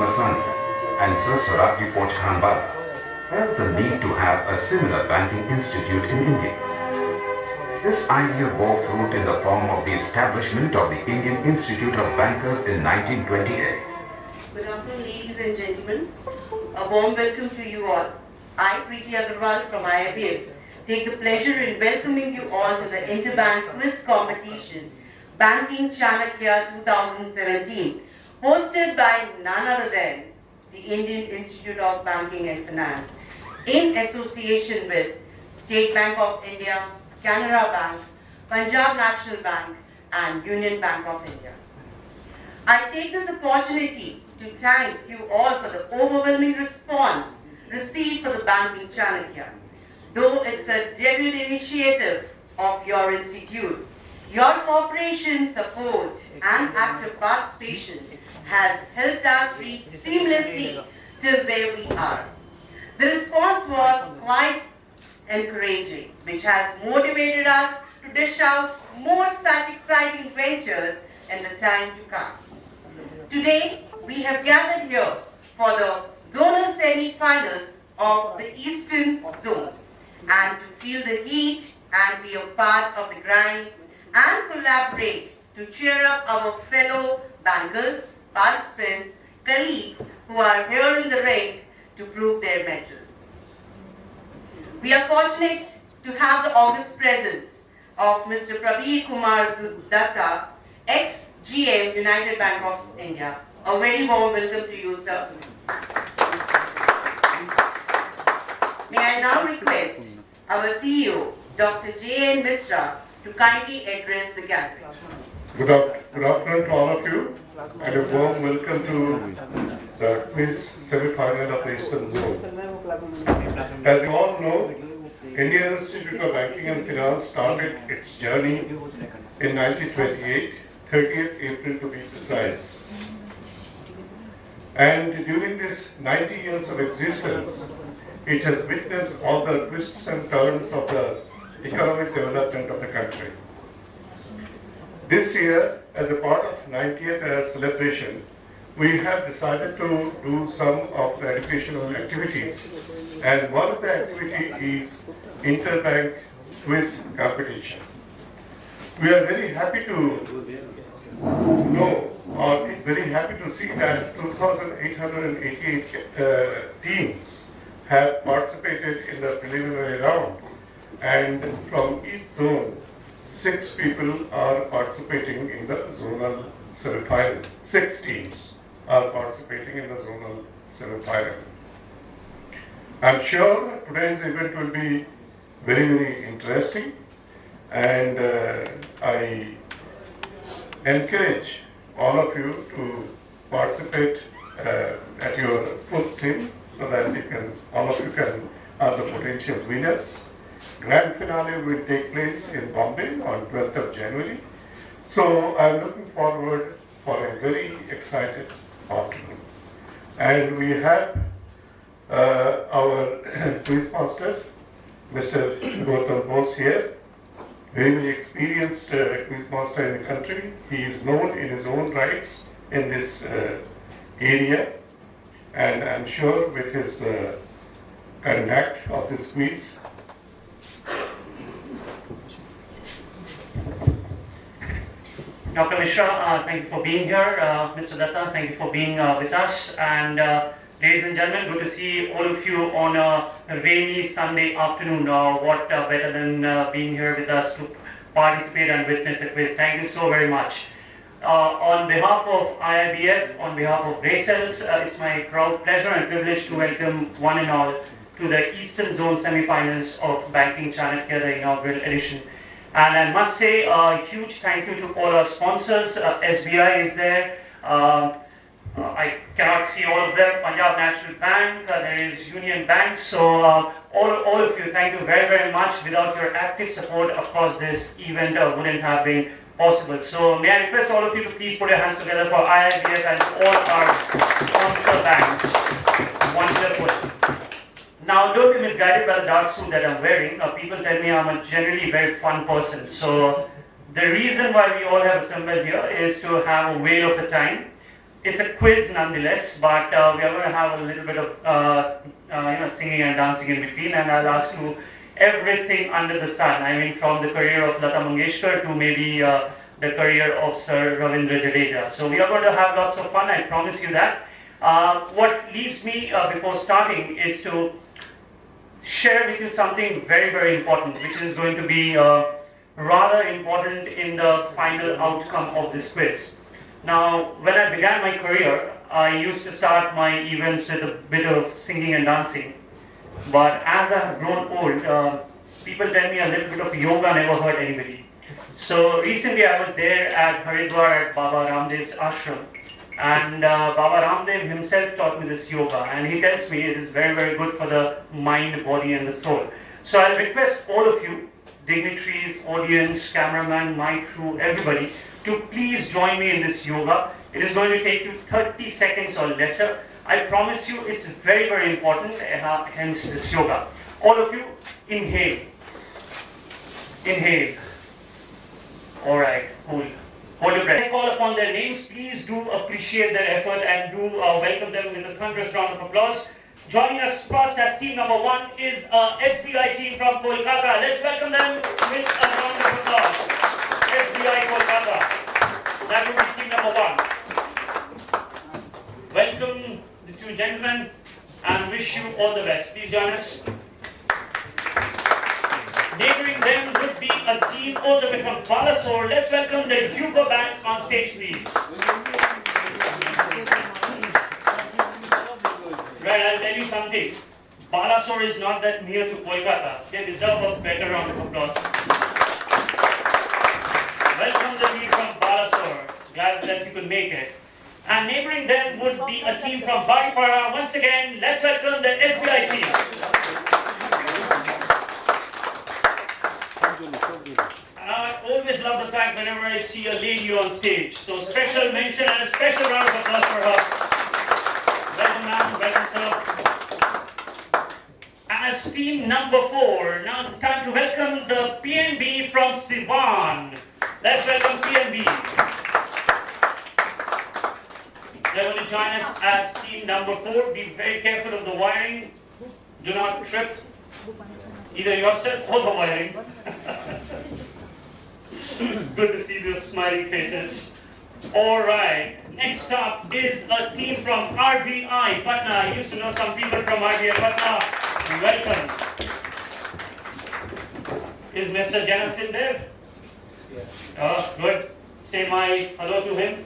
Masani and Sir Sorakji Pochkhanwala felt the need to have a similar banking institute in India. This idea bore fruit in the form of the establishment of the Indian Institute of Bankers in 1928. Good afternoon, ladies and gentlemen. A warm welcome to you all. I, Preeti Agarwal from IIBF, take the pleasure in welcoming you all to the Interbank Quiz Competition, Banking Chanakya 2017, hosted by none other than the Indian Institute of Banking and Finance, in association with State Bank of India, Canara Bank, Punjab National Bank, and Union Bank of India. I take this opportunity to thank you all for the overwhelming response received for the Banking Chanakya. Though it's a debut initiative of your institute, your cooperation, support, and active participation has helped us reach seamlessly till where we are. The response was quite encouraging, which has motivated us to dish out more such exciting ventures in the time to come. Today, we have gathered here for the zonal semi-finals of the Eastern Zone, and to feel the heat and be a part of the grind and collaborate to cheer up our fellow bankers, participants, colleagues who are here in the ring to prove their mettle. We are fortunate to have the august presence of Mr. Prabir Kumar Datta, ex-GM, United Bank of India. A very warm welcome to you, sir. May I now request our CEO, Dr. J.N. Mishra, to kindly address the gathering. Good afternoon to all of you, and a warm welcome to the quiz semi-final of the Eastern Zone. As you all know, Indian Institute of Banking and Finance started its journey in 1928, 30th April to be precise. And during this 90 years of existence, it has witnessed all the twists and turns of the economic development of the country. This year, as a part of 90th celebration, we have decided to do some of the educational activities, and one of the activities is interbank quiz competition. We are very happy to know, or very happy to see that 2,888 teams have participated in the preliminary round, and from each zone, 6 people are participating in the zonal semi-final. 6 teams are participating in the zonal semi-final. I'm sure today's event will be very, very interesting, and I encourage all of you to participate at your full steam so that all of you can are the potential winners. Grand finale will take place in Bombay on 12th of January. So I'm looking forward for a very excited afternoon. And we have our quiz master, Mr. Gautam Bose here, very experienced quiz master in the country. He is known in his own rights in this area, and I'm sure with his conduct of this quiz, Dr. Mishra, thank you for being here. Mr. Datta, thank you for being with us. And ladies and gentlemen, good to see all of you on a rainy Sunday afternoon. What better than being here with us to participate and witness it with. Thank you so very much. On behalf of IIBF, on behalf of Bracels, it's my proud pleasure and privilege to welcome one and all to the Eastern Zone semi-finals of Banking Chanakya, the inaugural edition. And I must say a huge thank you to all our sponsors. SBI is there. I cannot see all of them. Punjab National Bank, there is Union Bank. So all of you, thank you very, very much. Without your active support, of course, this event wouldn't have been possible. So may I request all of you to please put your hands together for IIBF and all our sponsor banks. Wonderful. Now, don't be misguided by the dark suit that I'm wearing. People tell me I'm a generally very fun person. So the reason why we all have assembled here is to have a whale of a time. it's a quiz nonetheless, but we are going to have a little bit of singing and dancing in between, and I'll ask you everything under the sun. I mean, from the career of Lata Mangeshkar to maybe the career of Sir Ravindra Jadeja. So we are going to have lots of fun, I promise you that. What leaves me before starting is to share with you something very, very important, which is going to be rather important in the final outcome of this quiz. Now, when I began my career, I used to start my events with a bit of singing and dancing. But as I have grown old, people tell me a little bit of yoga never hurt anybody. So recently I was there at Haridwar at Baba Ramdev's ashram. And Baba Ramdev himself taught me this yoga. And he tells me it is very, very good for the mind, body and the soul. So I'll request all of you, dignitaries, audience, cameraman, my crew, everybody, to please join me in this yoga. It is going to take you 30 seconds or lesser. I promise you it's very, very important, hence this yoga. All of you, inhale. Inhale. Alright, hold your breath. I call upon their names. Please do appreciate their effort and do welcome them with a thunderous round of applause. Joining us first as team number 1 is SBI team from Kolkata. Let's welcome them with a round of applause. SBI Kolkata. That will be team number 1. Welcome the two gentlemen and wish you all the best. Please join us. Neighboring them would be a team all the way from Balasore. Let's welcome the Yuba Bank on stage, please. Right, I'll tell you something. Balasore is not that near to Kolkata. They deserve a better round of applause. Welcome the team from Balasore. Glad that you could make it. And neighboring them would be a team from Baripara. Once again, let's welcome the SBI team. I always love the fact whenever I see a lady on stage. So special mention and a special round of applause for her. Welcome ma'am, welcome sir. And as team number 4, now it's time to welcome the PNB from Sivan. Let's welcome PNB. They're going to join us as team number 4. Be very careful of the wiring. Do not trip either yourself or the wiring. Good to see those smiling faces. Alright, next up is a team from RBI Patna. I used to know some people from RBI Patna. Welcome. Is Mr. Jana still there? Yes. Oh, good. Say my hello to him.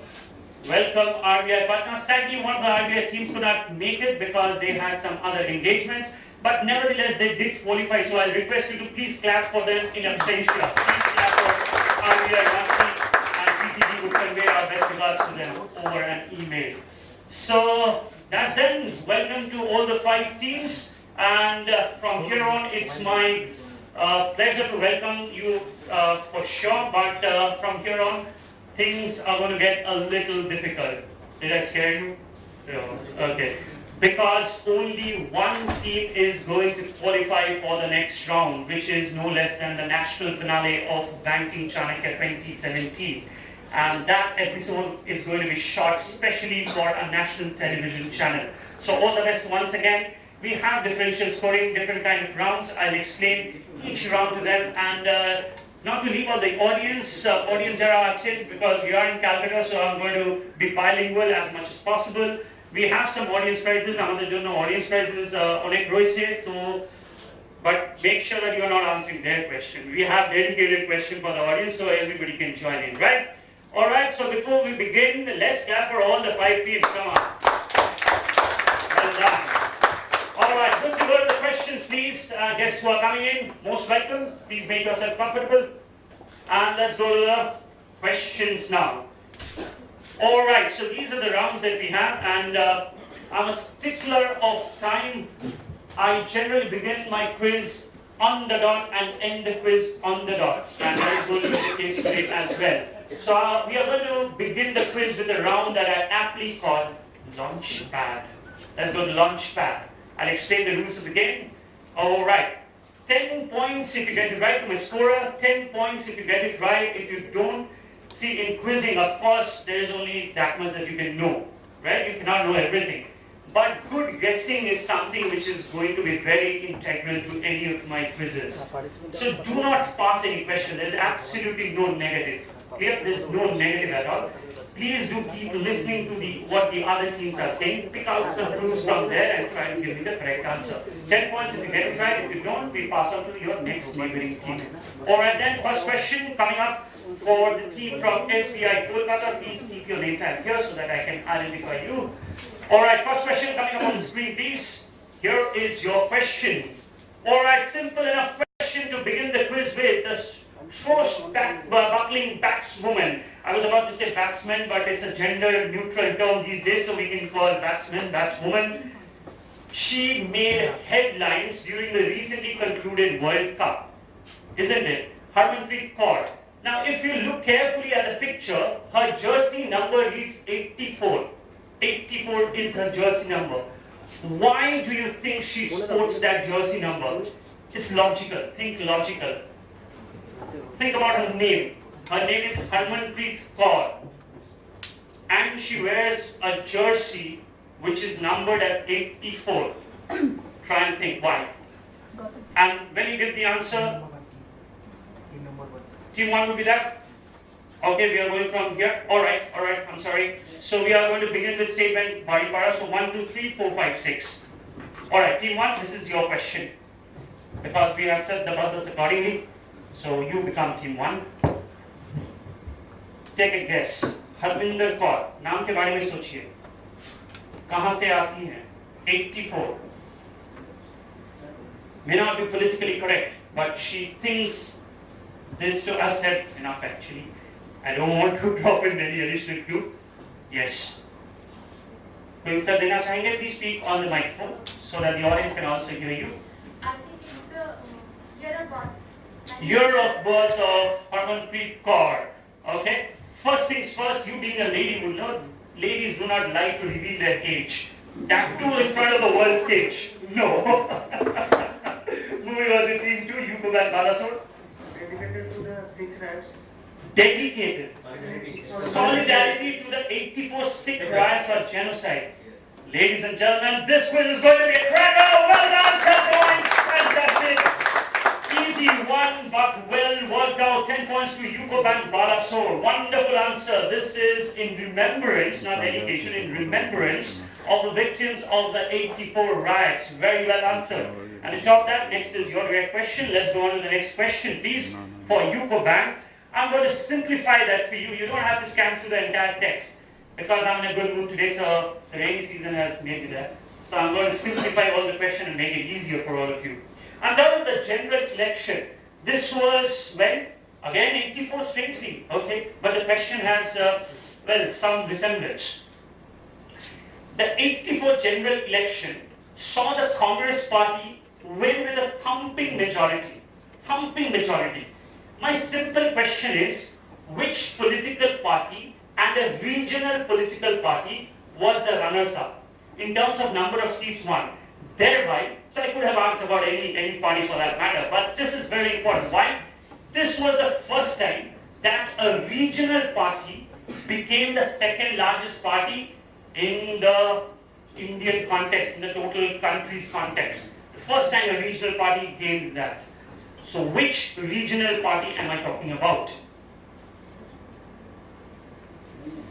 Welcome RBI Patna. Sadly, one of the RBI teams could not make it because they had some other engagements. But nevertheless, they did qualify. So I'll request you to please clap for them in absentia. Please clap for RBI Patna, and PTG would convey our best regards to them over an email. So that's then. Welcome to all the 5 teams. And from here on, it's my pleasure to welcome you for sure. But from here on, things are going to get a little difficult. Did I scare you? No. Okay. Because only one team is going to qualify for the next round, which is no less than the national finale of Banking Chanakya 2017. And that episode is going to be shot specially for a national television channel. So all the best once again. We have differential scoring, different kind of rounds. I'll explain each round to them. And not to leave out the audience, jara ache, because we are in Calcutta, so I'm going to be bilingual as much as possible. We have some audience prizes. আমাদের জন্য audience prizes অনেক রয়েছে তো but make sure that you are not answering their question. We have dedicated question for the audience so everybody can join in, right? All right, so before we begin, let's clap for all the 5 teams. Come on. Well done. All right, good to go to the questions, please. Guests who are coming in, most welcome. Please make yourself comfortable. And let's go to the questions now. Alright, so these are the rounds that we have, and I'm a stickler of time. I generally begin my quiz on the dot and end the quiz on the dot, and that is going to be the case today as well. So we are going to begin the quiz with a round that I aptly call Launchpad. Let's go to Launchpad. I'll explain the rules of the game. Alright, 10 points if you get it right to my scorer, 10 points if you get it right. If you don't, see, in quizzing, of course, there is only that much that you can know. right? You cannot know everything. But good guessing is something which is going to be very integral to any of my quizzes. So do not pass any question. There is absolutely no negative. Clear? There is no negative at all. Please do keep listening to what the other teams are saying. Pick out some clues from there and try to give me the correct answer. 10 points if you get it right. If you don't, we pass on to your next neighboring team. Alright then, first question coming up for the team from SBI Kolkata. Please keep your name tag here so that I can identify you. Alright, first question coming up on the screen, please. Here is your question. Alright, simple enough question to begin the quiz with. The swashbuckling batswoman. I was about to say batsman, but it's a gender neutral term these days, so we can call batsman, batswoman. She made headlines during the recently concluded World Cup, isn't it? Harmanpreet Kaur. Now, if you look carefully at the picture, her jersey number reads 84. 84 is her jersey number. Why do you think she sports that jersey number? It's logical. Think logical. Think about her name. Her name is Harmanpreet Kaur. And she wears a jersey which is numbered as 84. Try and think why. And when you get the answer, team 1 will be that. Okay, we are going from here. Alright, I'm sorry. So we are going to begin with statement Baripara. So 1, 2, 3, 4, 5, 6. Alright, team 1, this is your question. Because we have set the buzzers accordingly. So you become team 1. Take a guess. Harvinder Kaur, नाम के बारे में सोचिए. कहाँ से आती हैं? 84. May not be politically correct, but she thinks this to have said enough actually. I don't want to drop in any additional clue. Yes. कोई उत्तर देना चाहेंगे? Please speak on the microphone so that the audience can also hear you. I think it's the year of birth. Year of birth of Harmanpreet Kaur. Okay. First things first, you being a lady would know, ladies do not like to reveal their age. That too in front of the world stage. No. Moving on to team 2, you go back, Balasur. Dedicated to the Sikh riots. Dedicated. Solidarity to the 84 Sikh riots for genocide. Ladies and gentlemen, this quiz is going to be a cracker. Well done, 10 points. Fantastic. Easy one, but well worked out. 10 points to Yuko Bank Balasore. Wonderful answer. This is in remembrance, not dedication, in remembrance of the victims of the 84 riots. Very well answered. And to top that, next is your direct question. Let's go on to the next question, please, for Yuko Bank. I'm going to simplify that for you. You don't have to scan through the entire text because I'm in a good mood today, so the rainy season has made me that. So I'm going to simplify all the question and make it easier for all of you. I'm done with the general election. This was when? Again, 84 strangely, okay? But the question has, well, some resemblance. The 84 general election saw the Congress party win with a thumping majority. Thumping majority. My simple question is, which political party and a regional political party was the runners-up in terms of number of seats won? Thereby, so I could have asked about any party for that matter, but this is very important. Why? This was the first time that a regional party became the second largest party in the Indian context, in the total country's context. The first time a regional party gained that. So which regional party am I talking about?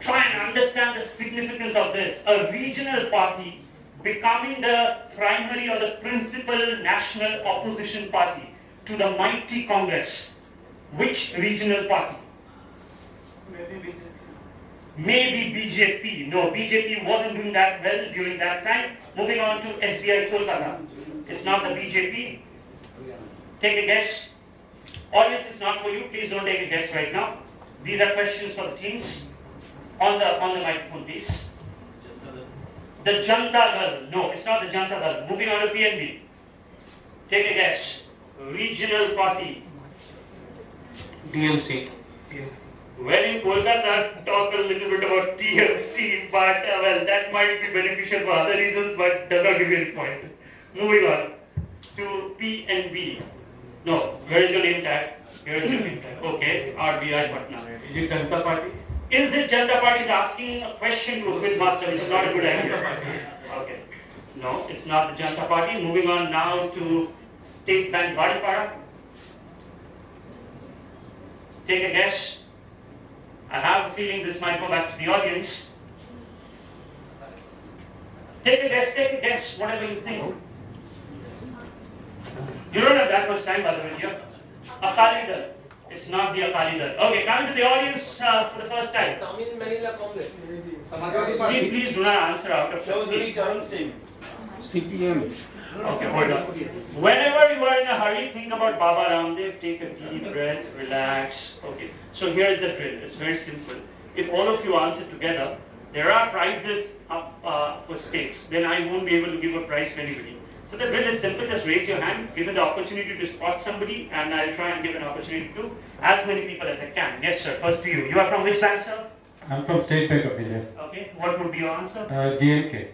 Try and understand the significance of this. A regional party becoming the primary or the principal national opposition party to the mighty Congress. Which regional party? Maybe BJP. Maybe BJP. No, BJP wasn't doing that well during that time. Moving on to SBI Kolkata. It's not the BJP. Take a guess. Audience, is not for you. Please don't take a guess right now. These are questions for the teams. On the microphone, please. The Janta Dal. No, it's not the Janta Dal. Moving on to PNB. Take a guess. Regional party. DMC. Well, in Kolkata, talk a little bit about TMC, but well, that might be beneficial for other reasons, but does not give you any point. Moving on to PNB. No, where is your name tag? Here is your name tag. Okay, RBI Patna. Is it Janata Party? Is it Janata Party is asking a question to a quiz master, which is not a good idea? Okay. No, it's not the Janata Party. Moving on now to State Bank Vadipara. Take a guess. I have a feeling this might go back to the audience. Take a guess, whatever you think. You don't have that much time, by the way, here. Akali Dal. It's not the Akali Dal. Okay, coming to the audience for the first time. Tamil Manila Congress. Ji, please do not answer out of conceit. CPM. Okay, hold on. Whenever you are in a hurry, think about Baba Ramdev, take a deep breath, relax. Okay, so here's the drill. It's very simple. If all of you answer together, there are prizes up for stakes. Then I won't be able to give a prize to anybody. So the drill is simple. Just raise your hand, give it the opportunity to spot somebody, and I'll try and give an opportunity to as many people as I can. Yes, sir. First to you. You are from which bank, sir? I'm from State Bank of India. Okay. What would be your answer? DMK.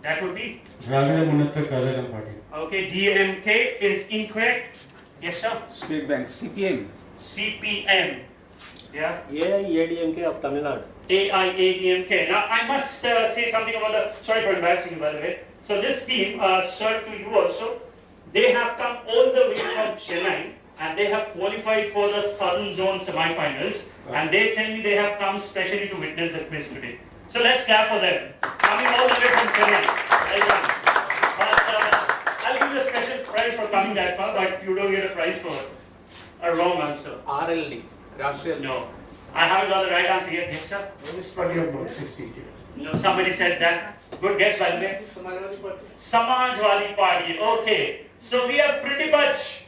That would be? Dravida Munnetra Kazhagam Party. Okay. DMK is incorrect. Yes, sir. State Bank, CPM. CPM. Yeah. AIADMK of Tamil Nadu. AIADMK. Now, I must say something about the, sorry for embarrassing you by the way. So this team, sir, to you also, they have come all the way from Chennai and they have qualified for the Southern Zone semi-finals and they tell me they have come specially to witness the quiz today. So let's clap for them. Coming all the way from Chennai. Well done. But I'll give you a special prize for coming that far, but you don't get a prize for a wrong answer. RLD. Rashtriya. No. I haven't got the right answer yet. Yes, sir. It's probably about 60. No, somebody said that. Good guess, by the way. Samajwadi Party. Samajwadi Party. Okay. So we have pretty much,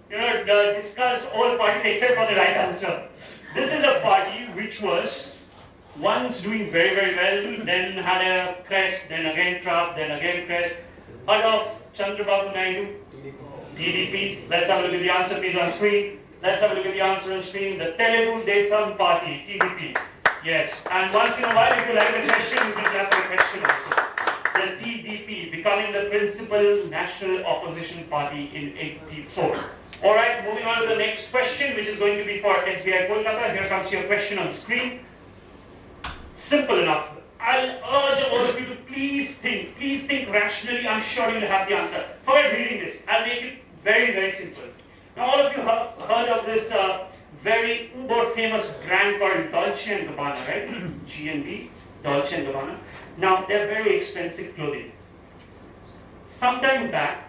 discussed all parties except for the right answer. This is a party which was once doing very, very well, then had a crest, then again trough, then again crest. Heard of Chandrababu Naidu? TDP. Let's have a look at the answer, please, on screen. Let's have a look at the answer on screen. The Telugu Desam Party, TDP. Yes. And once in a while, if you like a question, you can clap for a question also. The TDP becoming the principal national opposition party in '84. Alright, moving on to the next question, which is going to be for SBI Kolkata. Here comes your question on screen. Simple enough. I'll urge all of you to please think rationally. I'm sure you'll have the answer. Forget reading this. I'll make it very, very simple. Now, all of you have heard of this very uber famous brand called Dolce & Gabbana, right? G&B, Dolce & Gabbana. Now, they're very expensive clothing. Sometime back,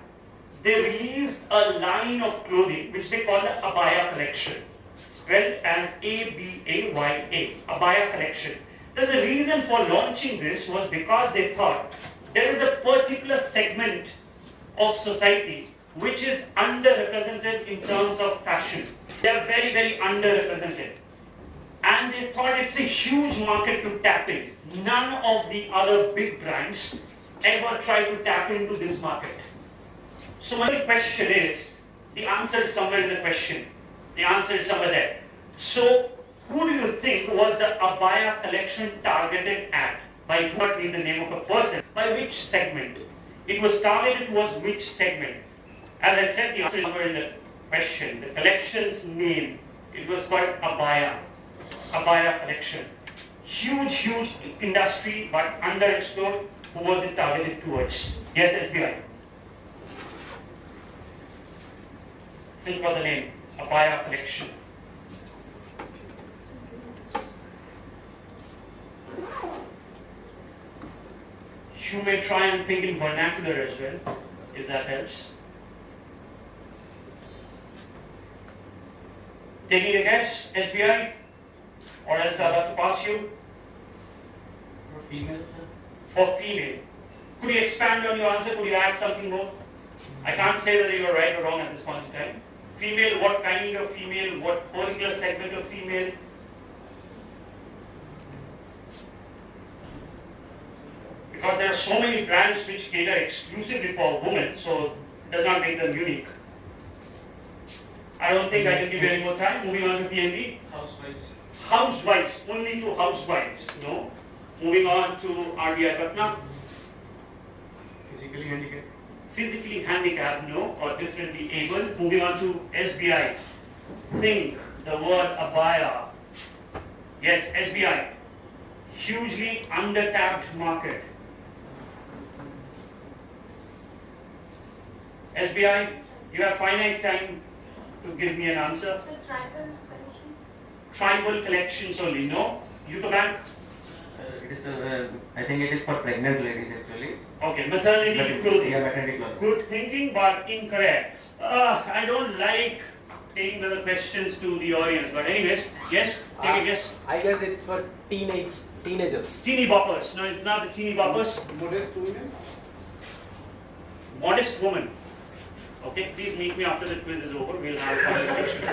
they released a line of clothing which they call the Abaya collection, spelled as A-B-A-Y-A, Abaya collection. Then the reason for launching this was because they thought there is a particular segment of society which is underrepresented in terms of fashion. They are very, very underrepresented. And they thought it's a huge market to tap in. None of the other big brands ever tried to tap into this market. So my question is, the answer is somewhere in the question. The answer is somewhere there. So who do you think was the Abaya collection targeted at? By who not mean the name of a person? By which segment? It was targeted towards which segment? As I said, the answer is somewhere in the question. The collection's name, it was called Abaya. Abaya collection. Huge, huge industry, but underexplored. Who was it targeted towards? Yes, SBI. Think of the name. Abaya collection. You may try and think in vernacular as well, if that helps. Taking a guess, SBI? Or else I'll have to pass you. For female. For female. Could you expand on your answer? Could you add something more? I can't say whether you are right or wrong at this point in time. Female, what kind of female? What particular segment of female? Because there are so many brands which cater exclusively for women, so it does not make them unique. I don't think I can give you any more time. Moving on to PNB. Housewives. Housewives, only to housewives, no. Moving on to RBI Patna. Physically handicapped. Physically handicapped, no, or differently able. Moving on to SBI. Think the word abaya. Yes, SBI. Hugely under-tapped market. SBI, you have finite time to give me an answer. The tribal collections. Tribal collections only, no? Utah Bank? It is, I think it is for pregnant ladies actually. Okay, maternity clothing. Yeah, maternity clothing. Good thinking, but incorrect. I don't like taking the questions to the audience, but anyways, yes, take a guess. I guess it's for teenagers. Teeny boppers. No, it's not the teeny boppers. Modest women? Modest woman. Okay, please meet me after the quiz is over. We'll have a conversation.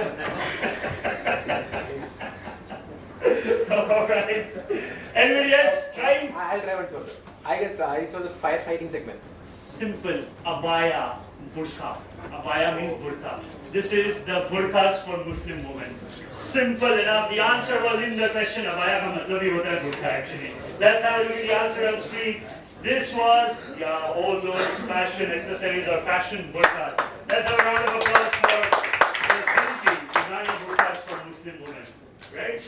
Alright. Anybody else? Try? I'll try once further. I guess I saw the firefighting segment. Simple. Abaya, burqa. Abaya means burqa. This is the burqas for Muslim women. Simple enough. The answer was in the question. Abaya ka matlab hi hota hai burqa actually. Let's have a look at the answer on screen. This was all those fashion accessories or fashion burqas. Let's have a round of applause for the thinking designing burqas for Muslim women. Right?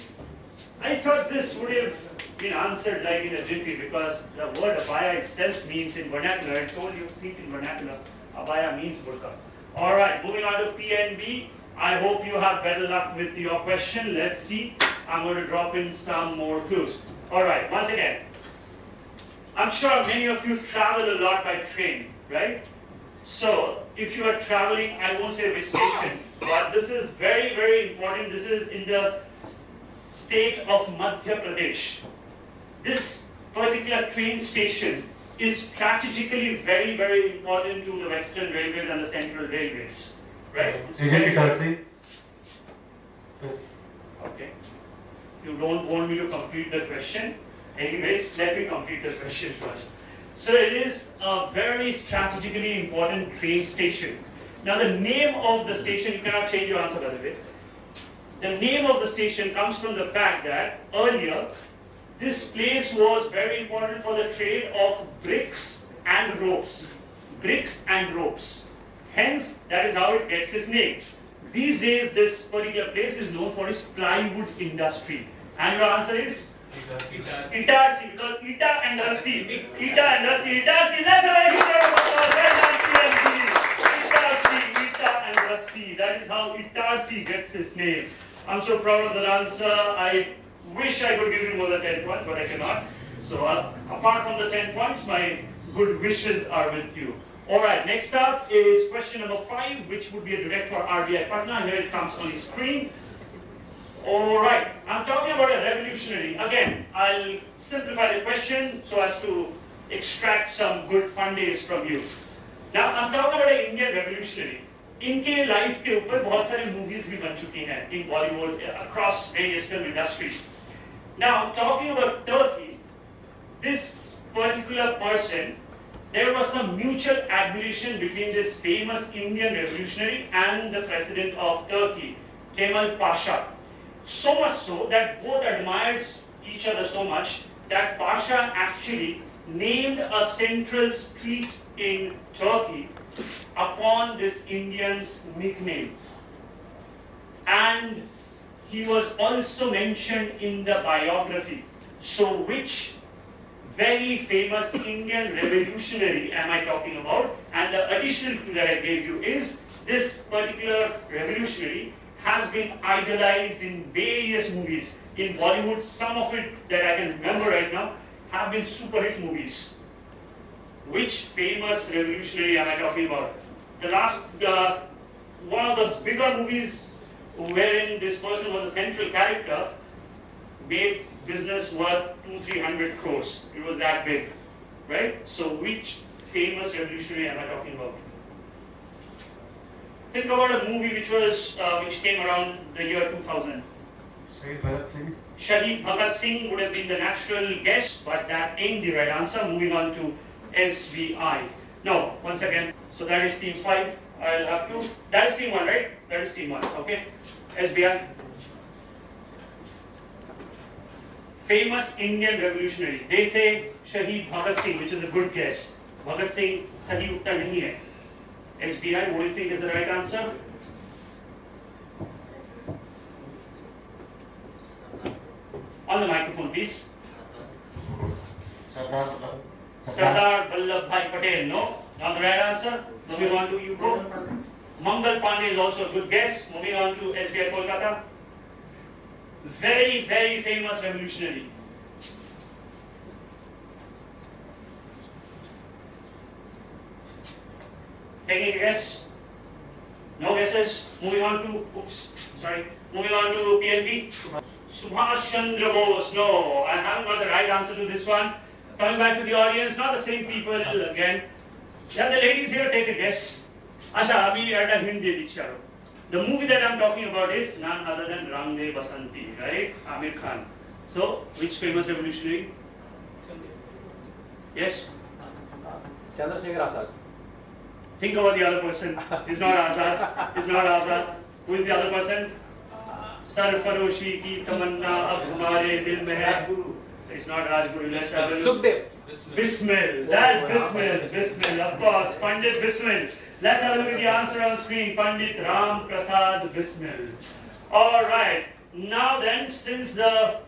I thought this would have been answered like in a jiffy because the word abaya itself means in vernacular. I told you, think in vernacular. Abaya means burqa. Alright, moving on to PNB. I hope you have better luck with your question. Let's see. I'm going to drop in some more clues. Alright, once again. I'm sure many of you travel a lot by train, right? So, if you are traveling, I won't say which station, but this is very, very important. This is in the state of Madhya Pradesh. This particular train station is strategically very, very important to the Western Railways and the Central Railways, right? It's Isn't very- it Darcy? Okay. You don't want me to complete the question? Anyways, let me complete the question first. So it is a very strategically important train station. Now the name of the station, you cannot change your answer by the way. The name of the station comes from the fact that earlier, this place was very important for the trade of bricks and ropes. Bricks and ropes. Hence, that is how it gets its name. These days, this particular place is known for its plywood industry. And your answer is? Itarsi, because Ita and Rassi. Ita and Rassi. Itarsi, let's have a huge round of applause. Well done, Itarsi, Ita and Rassi. That is how Itarsi gets its name. I'm so proud of that answer. I wish I could give you more than 10 points, but I cannot. So apart from the 10 points, my good wishes are with you. Alright, next up is question number 5, which would be a direct for RBI Patna. Here it comes on the screen. Alright, I'm talking about a revolutionary. Again, I'll simplify the question so as to extract some good fun days from you. Now, I'm talking about an Indian revolutionary. इनके life के ऊपर बहुत सारे movies भी बन चुकी हैं in Bollywood across various film industries. Now, talking about Turkey, this particular person, there was some mutual admiration between this famous Indian revolutionary and the president of Turkey, Kemal Pasha. So much so that both admired each other so much that Pasha actually named a central street in Turkey upon this Indian's nickname. And he was also mentioned in the biography. So which very famous Indian revolutionary am I talking about? And the additional clue that I gave you is this particular revolutionary has been idolized in various movies. In Bollywood, some of it that I can remember right now have been super hit movies. Which famous revolutionary am I talking about? The last, one of the bigger movies wherein this person was a central character made business worth 200-300 crores. It was that big, right? So which famous revolutionary am I talking about? Think about a movie which came around the year 2000. Shahid Bhagat Singh. Shahid Bhagat Singh would have been the natural guess, but that ain't the right answer. Moving on to SBI. Now, once again, so that is team 5. I'll have to. That is team 1, right? That is team 1. Okay. SBI. Famous Indian revolutionary. They say Shahid Bhagat Singh, which is a good guess. Bhagat Singh, sahi uttar nahi hai. SBI, what do you think is the right answer? please. Sardar Sardar Vallabhbhai Patel, no? Not the right answer. Moving on to UCO. Mangal Pandey is also a good guess. Moving on to SBI Kolkata. Very, very famous revolutionary. Taking a guess? No guesses? Moving on to, moving on to PNB. Subhash Chandra Bose, no, I haven't got the right answer to this one. Coming back to the audience, not the same people again. Yeah, the ladies here, take a guess. Asha, abhi at a hint de diksha. The movie that I'm talking about is none other than Rang De Basanti, right? Amir Khan. So, which famous revolutionary? Yes? Chandrasekhar Azad. Think about the other person. It's not Azad. It's not Azad. Who is the other person? Sarfaroshi ki tamanna ab hamare dil mein hai. It's not Rajguru. Let's have a look. Sukhdev. Bismil. That's Bismil. Bismil, of course. Pandit Bismil. Let's have a look at the answer on screen. Pandit Ram Prasad Bismil. Alright. Now then, since the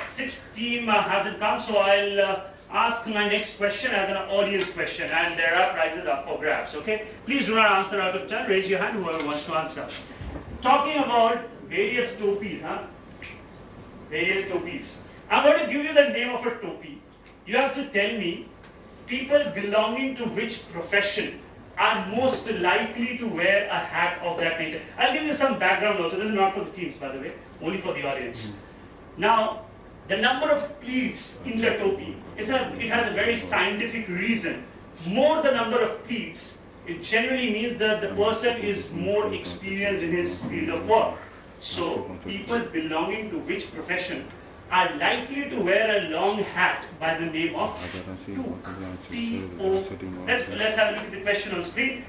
sixth team hasn't come, so I'll ask my next question as an audience question, and there are prizes up for grabs, okay? Please do not answer out of turn. Raise your hand, whoever wants to answer. Talking about various topis, Various topis. I'm going to give you the name of a topi. You have to tell me people belonging to which profession are most likely to wear a hat of that nature. I'll give you some background also. This is not for the teams, by the way, only for the audience. Now, the number of pleats in the topi, it has a very scientific reason. More the number of pleats, it generally means that the person is more experienced in his field of work. So, people belonging to which profession are likely to wear a long hat by the name of toque. T-O. Let's have a look at the question on screen.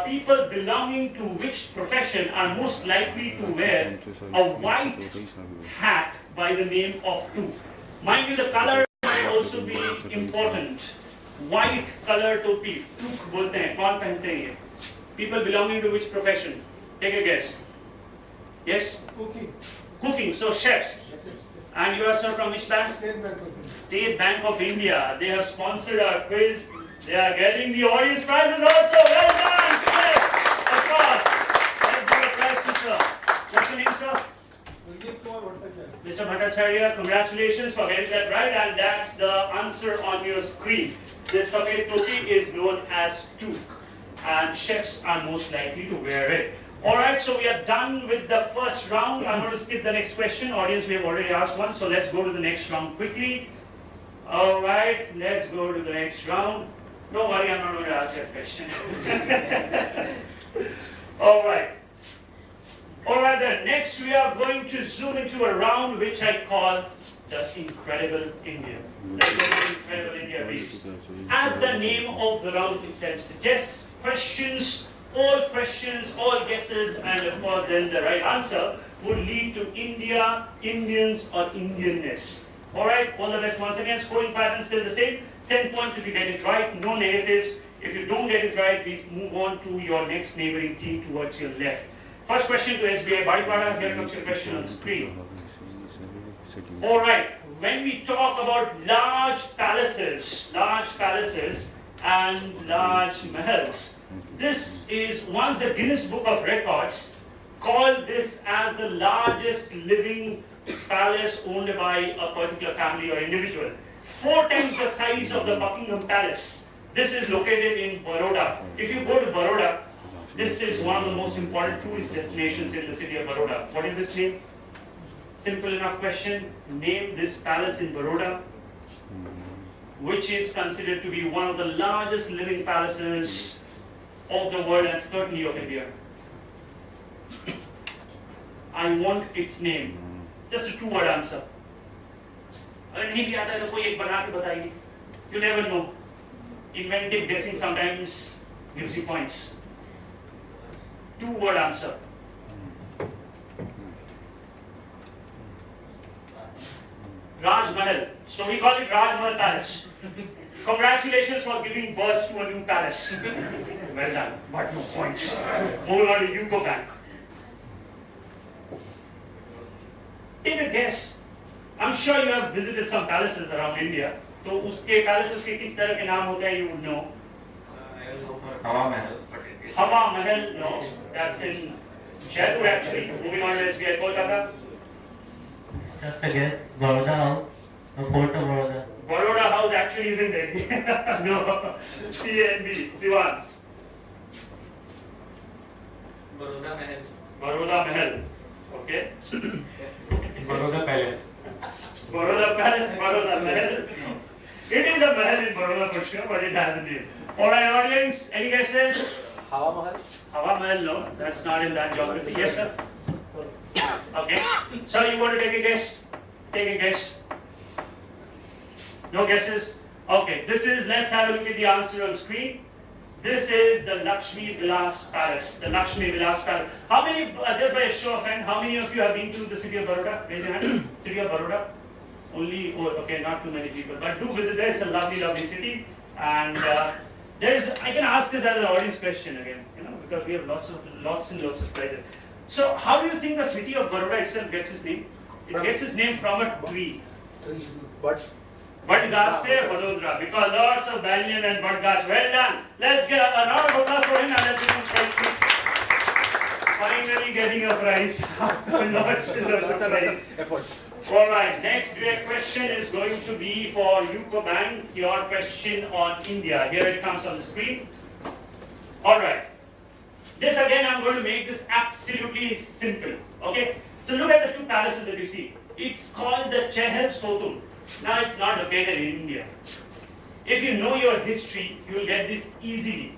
People belonging to which profession are most likely to wear a white hat by the name of toque? Mind you, the color might also be important. White color topi, toque bolte hain, kaun pehante hain ye? People belonging to which profession? Take a guess. Yes? Cooking. Cooking, so chefs. And you are, sir, from which bank? State Bank of India. State Bank of India. They have sponsored our quiz. They are getting the audience prizes also. Well done, yes, of course. Let's give a prize to sir. What's your name, sir? Mr. Bhattacharya, congratulations for getting that right, and that's the answer on your screen. This Safed Topi is known as toque, and chefs are most likely to wear it. Alright, so we are done with the first round. I'm going to skip the next question. Audience, we have already asked one, so let's go to the next round quickly. Alright, let's go to the next round. Don't worry, I'm not going to ask that question. Alright. Alright then, next we are going to zoom into a round which I call the Incredible India. Let's go to the Incredible India please. As the name of the round itself suggests, questions, all guesses, and of course then the right answer would lead to India, Indians or Indianness. Alright, all the best once again. Scoring pattern still the same. 10 points if you get it right, no negatives. If you don't get it right, we move on to your next neighboring team towards your left. First question to SBI Baripada, here comes your question on the screen. Alright, when we talk about large palaces and large mahals, this is, once the Guinness Book of Records called this as the largest living palace owned by a particular family or individual. 4 times the size of the Buckingham Palace. This is located in Baroda. If you go to Baroda, this is one of the most important tourist destinations in the city of Baroda. What is this name? Simple enough question. Name this palace in Baroda, which is considered to be one of the largest living palaces of the world and certainly of India. I want its name. Just a 2-word answer. You never know. Inventive guessing sometimes gives you points. 2-word answer. Raj Mahal. So we call it Raj Mahal Palace. Congratulations for giving birth to a new palace. Well done, but no points. Moving on to UCO Bank. Take a guess. I'm sure you have visited some palaces around India. तो उसके palaces के किस तरह के नाम होते हैं, you would know. Hawa Mahal, but it is Hawa Mahal, no, that's in Jaipur actually. Moving on to SBI Kolkata. just a guess. Baroda House, the Fort of Baroda. Baroda House actually is in Delhi. No, PNB, Sivan. Baroda Mahal. Baroda Mahal. Okay. Baroda Palace. Baroda Palace, Baroda Mahal. It is a mahal in Baroda for sure, but it has a name. Alright, audience, any guesses? Hawa Mahal. Hawa Mahal, no, that's not in that geography. Yes, sir. Okay. So you want to take a guess? Take a guess. No guesses? Okay, let's have a look at the answer on screen. This is the Lakshmi Vilas Palace. The Lakshmi Vilas Palace. How many, just by a show of hand, how many of you have been to the city of Baroda? Raise your hand. City of Baroda? Only, oh, okay, not too many people. But do visit there. It's a lovely, lovely city. And I can ask this as an audience question again, because we have lots and lots of prizes. So how do you think the city of Baroda itself gets its name? It gets its name from a tree. But Badgaj se Vadodara, because lots of banyan and Badgaj. Well done. Let's get a round of applause for him and let's give him prize, please. Finally getting a prize. lots and lots of prize. efforts. Alright, next direct question is going to be for UCO Bank. Your question on India. Here it comes on the screen. Alright. This again, I'm going to make this absolutely simple. Okay? So look at the two palaces that you see. It's called the Chehel Sotum. Now it's not located in India. If you know your history, you will get this easily.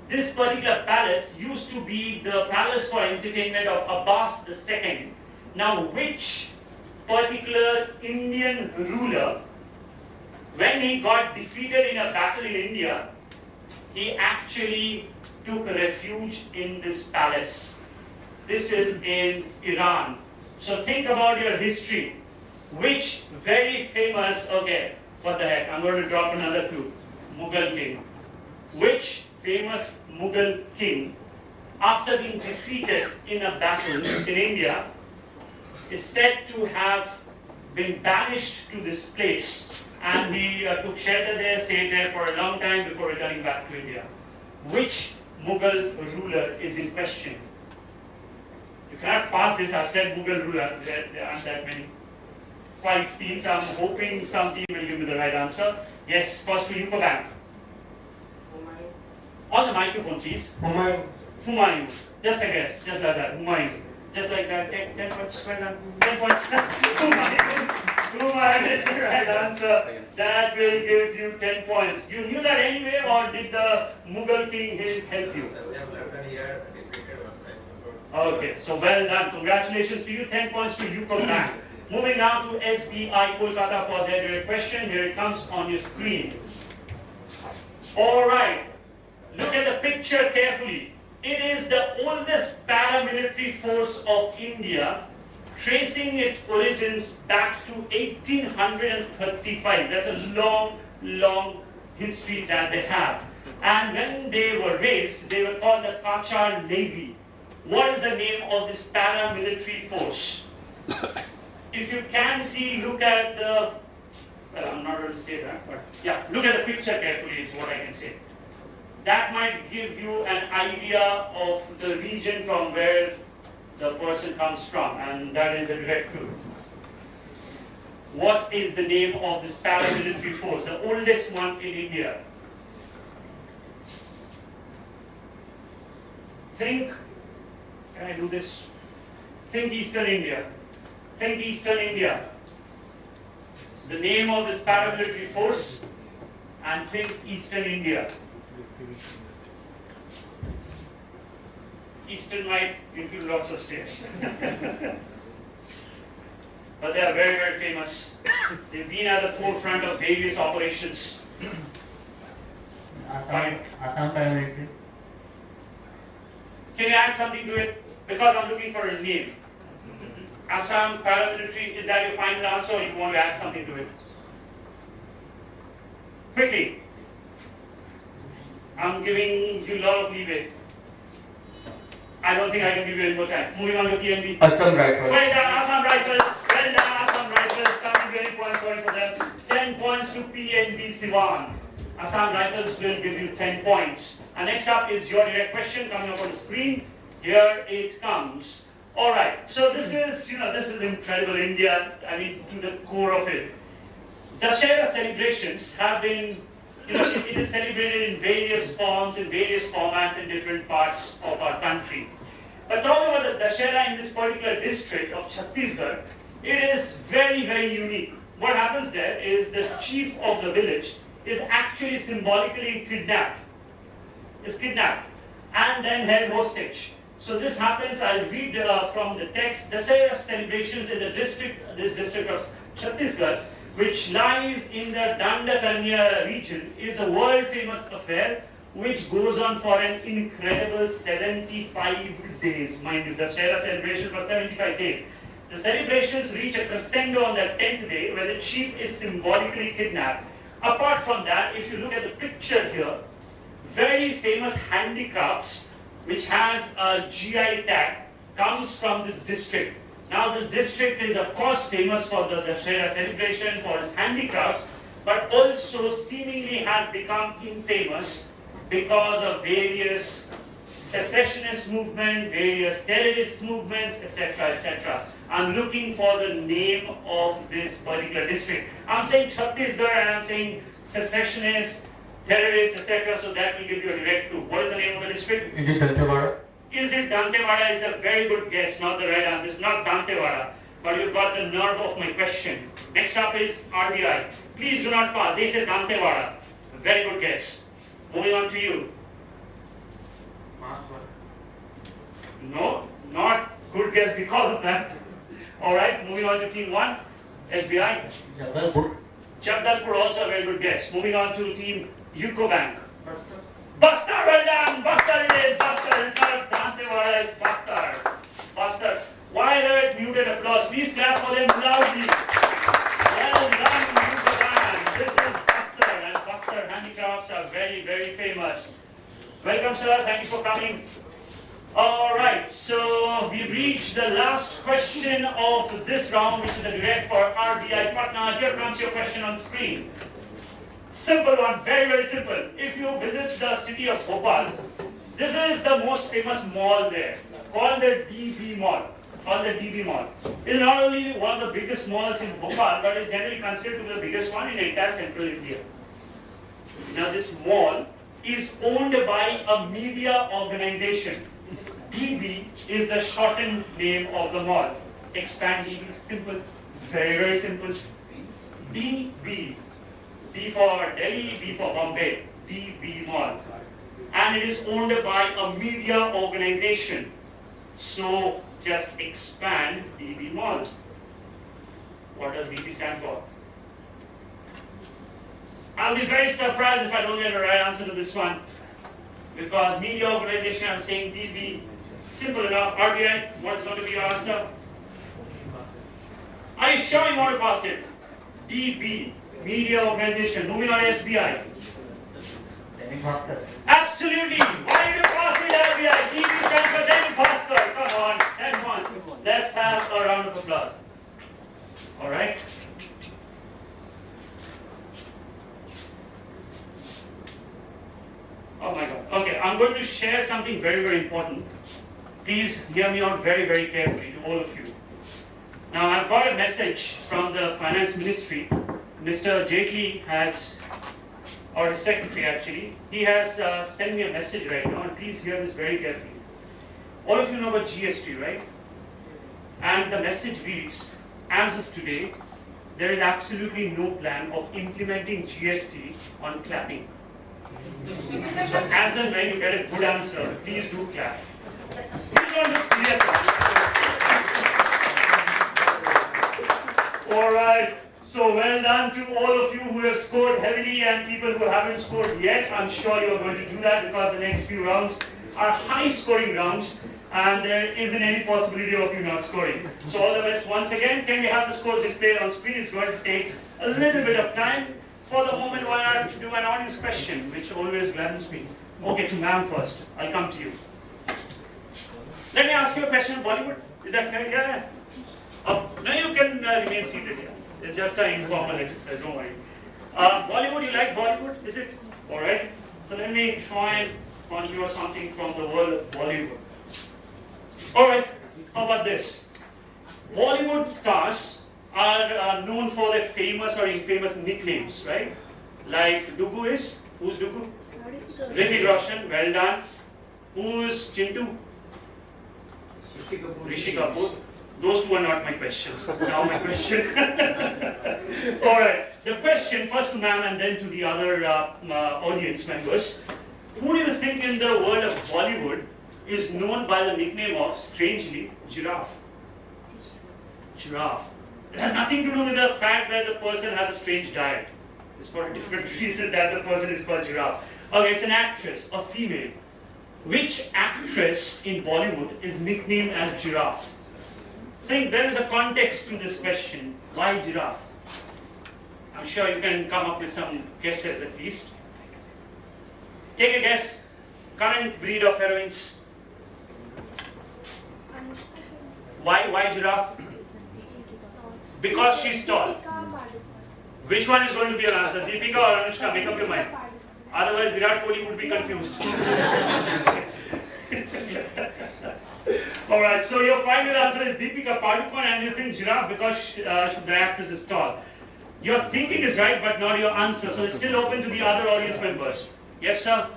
This particular palace used to be the palace for entertainment of Abbas II. Now which particular Indian ruler, when he got defeated in a battle in India, he actually took refuge in this palace. This is in Iran. So think about your history. Which very famous, okay, what the heck, I'm going to drop another clue. Mughal king. Which famous Mughal king, after being defeated in a battle in India, is said to have been banished to this place, and he took shelter there, stayed there for a long time before returning back to India. Which Mughal ruler is in question? You cannot pass this. I've said Mughal ruler. There aren't that many. 5 teams. I'm hoping some team will give me the right answer. Yes, first to UCO Bank. On the microphone, please. Humayun. Just a guess. Just like that. Humayun. Just like that. 10 points. Well done. 10 points. Humayun is the right answer. That will give you 10 points. You knew that anyway, or did the Mughal king help you? Okay, so well done. Congratulations to you. 10 points to UCO Bank. Moving now to SBI Kolkata for their direct question. Here it comes on your screen. Alright, look at the picture carefully. It is the oldest paramilitary force of India, tracing its origins back to 1835. That's a long, long history that they have. And when they were raised, they were called the Kachar Navy. What is the name of this paramilitary force? If you can see, look at the, well, I'm not going to say that, but yeah, look at the picture carefully is what I can say. That might give you an idea of the region from where the person comes from, and that is a direct clue. What is the name of this paramilitary force, the oldest one in India? Think, can I do this? Think Eastern India. Think Eastern India. The name of this paramilitary force, and think Eastern India. Eastern might include lots of states. But they are very, very famous. They've been at the forefront of various operations. Assam paramilitary. Can you add something to it? Because I'm looking for a name. Assam paramilitary, is that your final answer, or you want to add something to it? Quickly. I'm giving you a lot of leeway. I don't think I can give you any more time. Moving on to PNB. Assam Rifles. Well done, Assam Rifles. Well done, Assam Rifles. 20 points, sorry for that. 10 points to PNB Siwan. Assam Rifles will give you 10 points. And next up is your direct question coming up on the screen. Here it comes. Alright, so this is incredible India, I mean, to the core of it. Dussehra celebrations have been, it is celebrated in various forms, in various formats in different parts of our country. But talking about the Dussehra in this particular district of Chhattisgarh, it is very, very unique. What happens there is the chief of the village is actually symbolically kidnapped, and then held hostage. So this happens, I'll read from the text. Dussehra celebrations in this district of Chhattisgarh, which lies in the Dandakanya region, is a world famous affair which goes on for an incredible 75 days. Mind you, Dussehra celebration for 75 days. The celebrations reach a crescendo on the 10th day where the chief is symbolically kidnapped. Apart from that, if you look at the picture here, very famous handicrafts which has a GI tag comes from this district. Now this district is of course famous for the Dussehra celebration, for its handicrafts, but also seemingly has become infamous because of various secessionist movements, various terrorist movements, etc., etc. I'm looking for the name of this particular district. I'm saying Chhattisgarh and I'm saying secessionist, terrorists, etc. So that will give you a direct clue. What is the name of the district? Is it Dantewada? Is it Dantewada? Is a very good guess, not the right answer. It's not Dantewada, but you've got the nerve of my question. Next up is RBI. Please do not pass. They said Dantewada. Very good guess. Moving on to you. No, not good guess because of that. Alright, moving on to team 1. SBI. Jabalpur. Jagdalpur also a very good guess. Moving on to team UCO Bank. Buster, well done! Buster it is! Buster! It's not Dantewada, it's Buster. Buster. Why the muted applause? Please clap for them loudly. Well done, UCO Bank. This is Buster, and Buster handicrafts are very, very famous. Welcome, sir. Thank you for coming. Alright, so we reached the last question of this round, which is a direct for RBI Patna. Here comes your question on the screen. Simple one, very, very simple. If you visit the city of Bhopal, this is the most famous mall there, called the DB Mall. It is not only one of the biggest malls in Bhopal, but is generally considered to be the biggest one in entire central India. Now this mall is owned by a media organization. DB is the shortened name of the mall. Expand DB, simple, very, very simple. DB, D for Delhi, B for Bombay, DB Mall. And it is owned by a media organization. So just expand DB Mall. What does DB stand for? I'll be very surprised if I don't get a right answer to this one. Because media organization, I'm saying DB. Simple enough. RBI, what's going to be your answer? Are you sure you want to pass it? DB, media organization. Moving on to SBI. Absolutely. Why did you pass it, RBI? DB stands for Dainik Bhaskar. Come on, 10 points. Let's have a round of applause. All right. Oh my God. Okay, I'm going to share something very, very important. Please hear me out very, very carefully to all of you. Now, I've got a message from the Finance Ministry. Mr. Jaitley has, or the Secretary actually, he has sent me a message right now, and please hear this very carefully. All of you know about GST, right? And the message reads, as of today, there is absolutely no plan of implementing GST on clapping. So as and when you get a good answer, please do clap. Please don't look serious. Alright, so well done to all of you who have scored heavily and people who haven't scored yet. I'm sure you're going to do that because the next few rounds are high scoring rounds and there isn't any possibility of you not scoring. So all the best once again. Can we have the scores displayed on screen? It's going to take a little bit of time. For the moment, why not do an audience question, which always gladdens me. Okay, to ma'am first. I'll come to you. Let me ask you a question on Bollywood. Is that fair? Yeah. No, you can remain seated here. It's just an informal exercise, don't worry. Bollywood, you like Bollywood? Is it? Alright. So let me try and conjure something from the world of Bollywood. Alright, how about this? Bollywood stars are known for their famous or infamous nicknames, right? Like Dugu is? Who's Dugu? Hrithik Roshan, well done. Who's Chintu? Rishi Kapoor. Those two are not my questions. Now my question. Alright, the question first to ma'am and then to the other audience members. Who do you think in the world of Bollywood is known by the nickname of, strangely, giraffe? Giraffe. It has nothing to do with the fact that the person has a strange diet. It's for a different reason that the person is called giraffe. Okay, it's an actress, a female. Which actress in Bollywood is nicknamed as giraffe? Think there is a context to this question. Why giraffe? I'm sure you can come up with some guesses at least. Take a guess. Current breed of heroines. Why giraffe? Because she's tall. Which one is going to be your answer? Deepika or Anushka? Make up your mind. Otherwise Virat Kohli would be confused. Alright, so your final answer is Deepika Padukone and you think giraffe because the actress is tall. Your thinking is right but not your answer, so it's still open to the other audience members. Yes sir?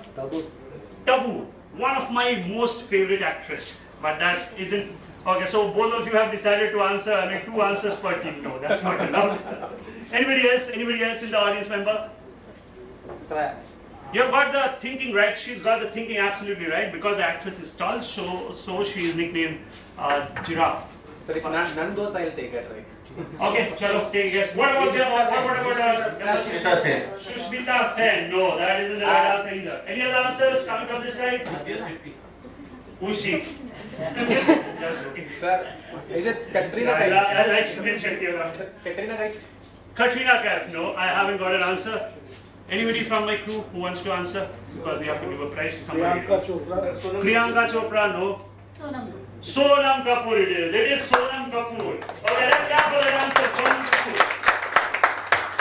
Tabu. One of my most favorite actress, but that isn't... Okay, so both of you have decided to answer, I mean 2 answers per team. No, that's not allowed. Anybody else? Anybody else in the audience member? You've got the thinking right. She's got the thinking absolutely right because the actress is tall, so she is nicknamed giraffe. So if none goes, I'll take it, right? Okay, chalo, take a guess. What about Sushmita Sen. Sushmita Sen? No, that isn't the right answer either. Any other answers coming from this side? Who's she? Just joking. Sir, is it Katrina I Kaif? like Sunil Shetty. Katrina Kaif? Katrina Kaif, no, I haven't got an answer. Anybody from my crew who wants to answer? Because we have to give a prize to somebody. Priyanka Chopra, no. Sonam Kapoor it is. It is Sonam Kapoor. Okay, let's clap for the answer. Sonam Kapoor.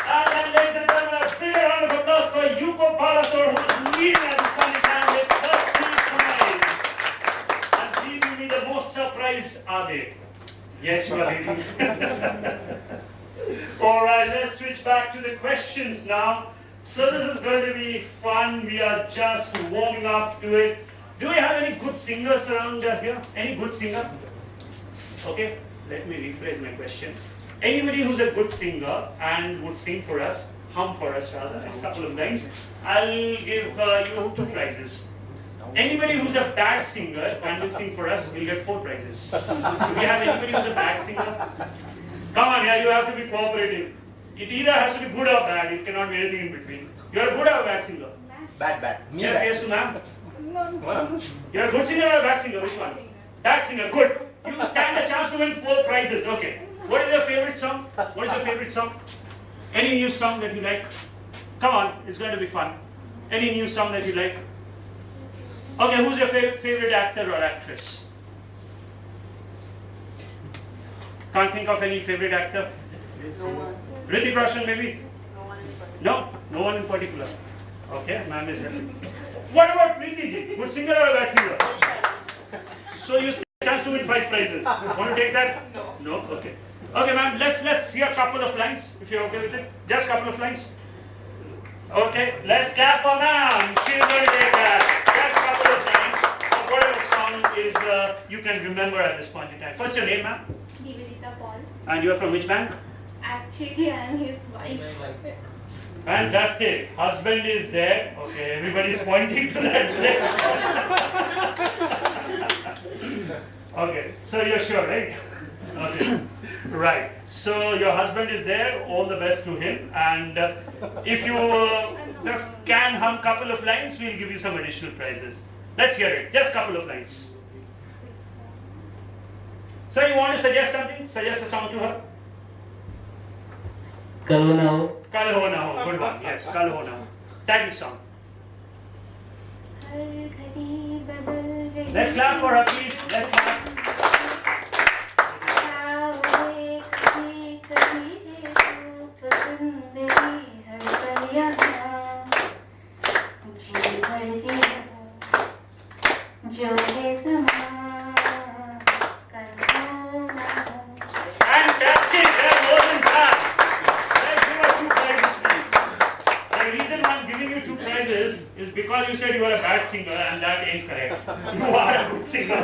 And then ladies and gentlemen, a big round of applause for Yuko Balasore who is leading at this point in time with 13 points. And believe me, the most surprised are they? Yes, you are leading. Alright, let's switch back to the questions now. So this is going to be fun. We are just warming up to it. Do we have any good singers around here? Any good singer? Okay, let me rephrase my question. Anybody who's a good singer and would sing for us, hum for us rather, a couple of lines, I'll give you 2 prizes. Anybody who's a bad singer and will sing for us will get 4 prizes. Do we have anybody who's a bad singer? Come on, yeah, you have to be cooperative. It either has to be good or bad. It cannot be anything in between. You're a good or a bad singer? Bad. Me Yes, bad. yes to ma'am. Wow. You're a good singer or a bad singer? Which one? Bad singer, good. You stand a chance to win 4 prizes. Okay. What is your favorite song? What is your favorite song? Any new song that you like? Come on, it's going to be fun. Any new song that you like? Okay, who's your favorite actor or actress? Can't think of any favorite actor? No one. Hrithik Roshan maybe? No one in particular. No? No one in particular. Okay, ma'am is happy. What about Preeti ji? Good singer or a bad singer? So you stand a chance to win 5 prizes. Want to take that? No. No? Okay. Okay ma'am, let's see a couple of lines, if you're okay with it. Just a couple of lines. Okay, let's clap for ma'am. She's going to take that. Just a couple of lines of whatever song is you can remember at this point in time. First your name ma'am. Nivedita Paul. And you are from which bank? Actually, I am his wife. Fantastic. Husband is there. Okay, everybody's pointing to that place. Okay, so you're sure, right? Okay. Right. So your husband is there. All the best to him. And if you just can hum couple of lines, we'll give you some additional prizes. Let's hear it. Just couple of lines. So you want to suggest something? Suggest a song to her? Kal Ho Na Ho. Kal Ho Na Ho. Good one. Yes, Kal Ho Na Ho. Title song. Let's clap for her, please. Let's clap. मेरी हर पल यहाँ जी भर जी जो है समा कंधों में Fantastic! That wasn't bad. Let's give us 2 prizes, please. The reason why I'm giving you 2 prizes is because you said you are a bad singer, and that ain't correct. You are a good singer.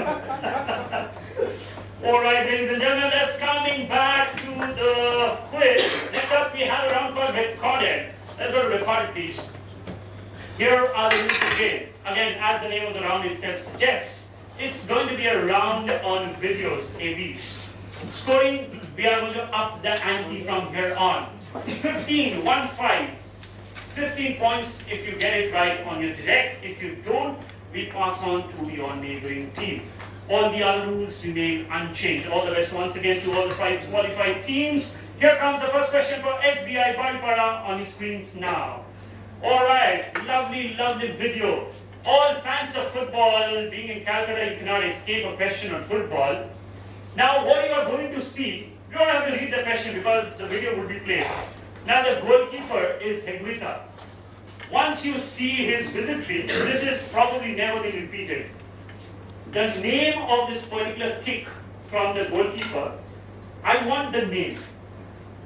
All right, ladies and gentlemen, that's coming back to the quiz. Next up, we have a round called Recorded. Let's go to Recorded, please. Here are the rules of the game. Again, as the name of the round itself suggests, it's going to be a round on videos, AVs. Scoring, we are going to up the ante from here on. 15 points if you get it right on your direct. If you don't, we pass on to your neighboring team. All the other rules remain unchanged. All the best once again to all the 5 qualified teams. Here comes the first question for SBI Balpara on your screens now. Alright, lovely, lovely video. All fans of football, being in Calcutta, you cannot escape a question on football. Now what you are going to see, you don't have to read the question because the video would be played. Now the goalkeeper is Hegwitha. Once you see his wizardry, this is probably never been repeated. The name of this particular kick from the goalkeeper, I want the name.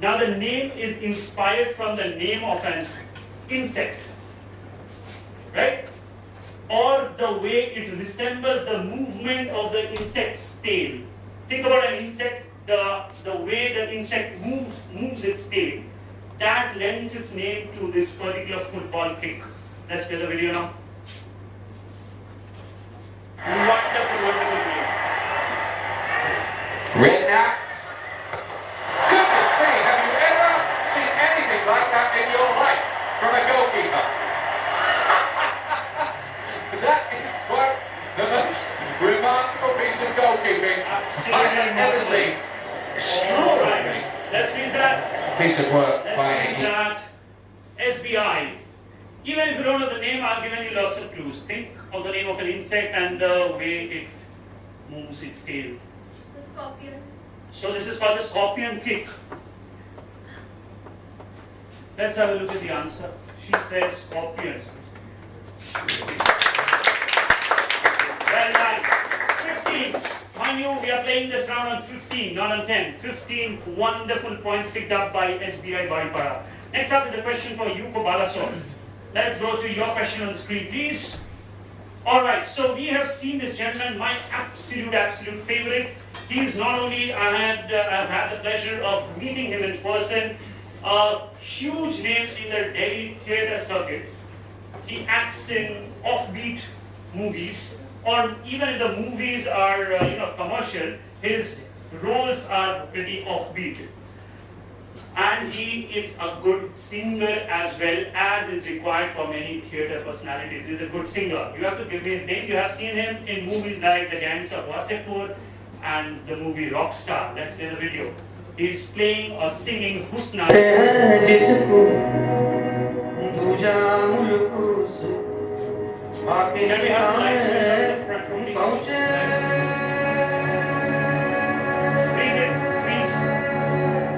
Now the name is inspired from the name of an insect, right? Or the way it resembles the movement of the insect's tail. Think about an insect, the way the insect moves its tail. That lends its name to this particular football kick. Let's play the video now. Wonderful, wonderful name. Read that? Goodness me, have you ever seen anything like that in your life from a goalkeeper? That is one of the most remarkable piece of goalkeeping I have ever seen. Extraordinary. Let's read that. Piece of work by Let's read Iggy. that. SBI. Even if you don't know the name, I've given you lots of clues. Think of the name of an insect and the way it moves its tail. The scorpion. So this is called the scorpion kick. Let's have a look at the answer. She says scorpion. Well done. 15. Mind you, we are playing this round on 15, not on 10. 15 wonderful points picked up by SBI Balpara. Next up is a question for Yuko Balasore. Let's go to your question on the screen, please. Alright, so we have seen this gentleman, my absolute favorite. He's not only, I've had the pleasure of meeting him in person, a huge name in the Delhi theatre circuit. He acts in offbeat movies, or even if the movies are commercial, his roles are pretty offbeat. And he is a good singer as well, as is required for many theatre personalities. He's a good singer. You have to give me his name. You have seen him in movies like The Gangs of Wasseypur and the movie Rockstar. Let's play the video. He's playing or singing Husna. Can we have the lights on the front row, please?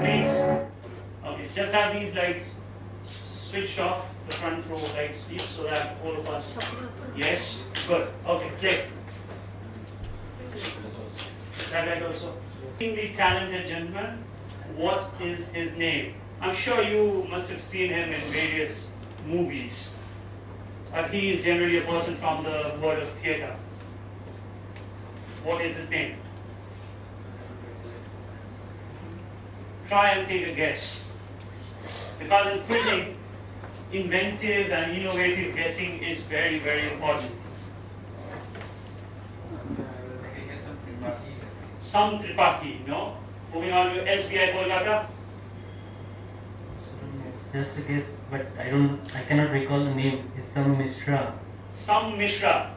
Please. Okay, just have these lights switched off, the front row lights, please, so that all of us. Yes, good. Okay, play. That light also. Extremely talented gentleman. What is his name? I'm sure you must have seen him in various movies. He is generally a person from the world of theatre. What is his name? Try and take a guess. Because in quizzing, inventive and innovative guessing is very, very important. Some Tripathi, no? Moving on to SBI Kolkata. Just a guess, but I cannot recall the name. It's some Mishra. Some Mishra.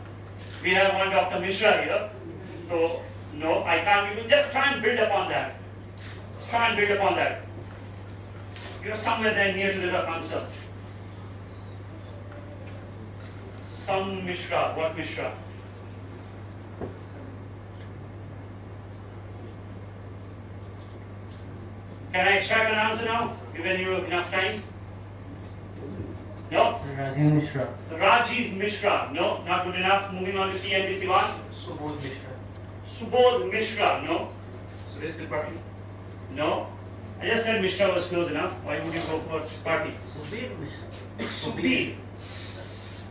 We have one Dr. Mishra here. So, no, I can't even. Just try and build upon that. Try and build upon that. You're somewhere there near to the answer. Some Mishra. What Mishra? Can I extract an answer now? Given you enough time? Rajiv Mishra. Rajiv Mishra. No, not good enough. Moving on to TNBC 1. Subodh Mishra. Subodh Mishra. No. Suresh Tripathi. No. I just said Mishra was close enough. Why would you go for Tripathi? Subir Mishra. Subir.